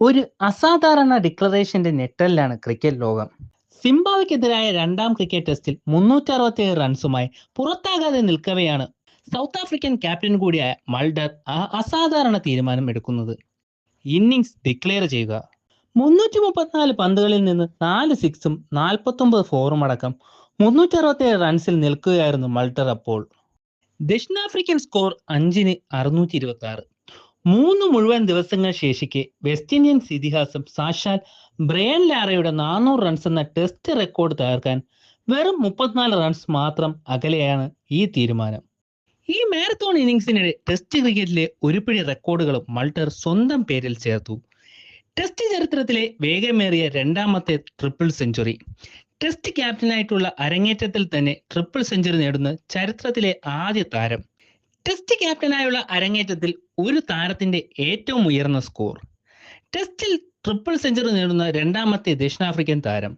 ഒരു അസാധാരണ ഡിക്ലറേഷന്റെ ഞെട്ടലിലാണ് ക്രിക്കറ്റ് ലോകം. സിംബാബ്വെക്കെതിരായ രണ്ടാം ക്രിക്കറ്റ് ടെസ്റ്റിൽ 367 റൺസുമായി പുറത്താകാതെ നിൽക്കവെയാണ് സൗത്ത് ആഫ്രിക്കൻ ക്യാപ്റ്റൻ കൂടിയായ മൾഡർ ആ അസാധാരണ തീരുമാനം എടുക്കുന്നത്. ഇന്നിംഗ്സ് ഡിക്ലെയർ ചെയ്യുക. 334 പന്തുകളിൽ നിന്ന് 4 സിക്സും 49 ഫോറും അടക്കം 367 റൺസിൽ നിൽക്കുകയായിരുന്നു മൾട്ടർ അപ്പോൾ. ദക്ഷിണാഫ്രിക്കൻ സ്കോർ 5-ന് 626. 3 മുഴുവൻ ദിവസങ്ങൾ ശേഷിക്കെ വെസ്റ്റ് ഇന്ത്യൻസ് ഇതിഹാസം സാക്ഷാൽ ബ്രയൻ ലാറയുടെ 400 റൺസ് എന്ന ടെസ്റ്റ് റെക്കോർഡ് തകർക്കാൻ വെറും 34 റൺസ് മാത്രം അകലെയാണ് ഈ തീരുമാനം. ഈ മാരത്തോൺ ഇന്നിംഗ്സിനിടെ ടെസ്റ്റ് ക്രിക്കറ്റിലെ ഒരുപിടി റെക്കോർഡുകളും മൾട്ടർ സ്വന്തം പേരിൽ ചേർത്തു. ടെസ്റ്റ് ചരിത്രത്തിലെ വേഗമേറിയ രണ്ടാമത്തെ ട്രിപ്പിൾ സെഞ്ചുറി. ടെസ്റ്റ് ക്യാപ്റ്റനായിട്ടുള്ള അരങ്ങേറ്റത്തിൽ തന്നെ ട്രിപ്പിൾ സെഞ്ചുറി നേടുന്ന ചരിത്രത്തിലെ ആദ്യ താരം. ടെസ്റ്റ് ക്യാപ്റ്റനായുള്ള അരങ്ങേറ്റത്തിൽ ഒരു താരത്തിന്റെ ഏറ്റവും ഉയർന്ന സ്കോർ. ടെസ്റ്റിൽ ട്രിപ്പിൾ സെഞ്ചുറി നേടുന്ന രണ്ടാമത്തെ ദക്ഷിണാഫ്രിക്കൻ താരം.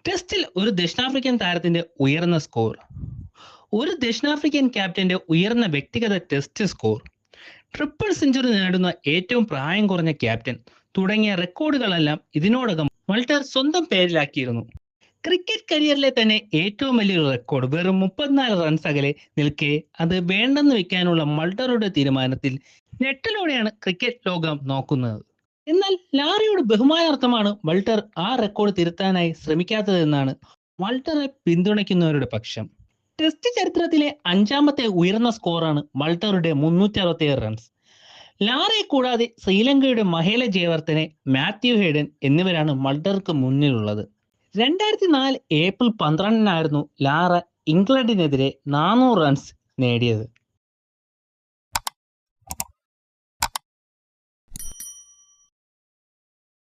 ടെസ്റ്റിൽ ഒരു ദക്ഷിണാഫ്രിക്കൻ താരത്തിന്റെ ഉയർന്ന സ്കോർ. ഒരു ദക്ഷിണാഫ്രിക്കൻ ക്യാപ്റ്റന്റെ ഉയർന്ന വ്യക്തിഗത ടെസ്റ്റ് സ്കോർ. ട്രിപ്പിൾ സെഞ്ചുറി നേടുന്ന ഏറ്റവും പ്രായം കുറഞ്ഞ ക്യാപ്റ്റൻ തുടങ്ങിയ റെക്കോർഡുകളെല്ലാം ഇതിനോടകം മൾട്ടർ സ്വന്തം പേരിലാക്കിയിരുന്നു. ക്രിക്കറ്റ് കരിയറിലെ തന്നെ ഏറ്റവും വലിയൊരു റെക്കോർഡ് വെറും 34 റൺസ് അകലെ നിൽക്കെ അത് വേണ്ടെന്ന് വെക്കാനുള്ള മൾട്ടറുടെ തീരുമാനത്തിൽ ഞെട്ടലോടെയാണ് ക്രിക്കറ്റ് ലോകം നോക്കുന്നത്. എന്നാൽ ലാറിയുടെ ബഹുമാനാർത്ഥമാണ് മൾട്ടർ ആ റെക്കോർഡ് തിരുത്താനായി ശ്രമിക്കാത്തതെന്നാണ് മൾട്ടറെ പിന്തുണയ്ക്കുന്നവരുടെ പക്ഷം. ടെസ്റ്റ് ചരിത്രത്തിലെ 5ാമത്തെ ഉയർന്ന സ്കോറാണ് മൾട്ടറുടെ 367 റൺസ്. ലാറെ കൂടാതെ ശ്രീലങ്കയുടെ മഹേല ജയവർദ്ധനെ, മാത്യു ഹെയ്ഡൻ എന്നിവരാണ് മൾട്ടർക്ക് മുന്നിലുള്ളത്. 2004 ഏപ്രിൽ 12-നായിരുന്നു ലാറ ഇംഗ്ലണ്ടിനെതിരെ 400 റൺസ് നേടിയത്.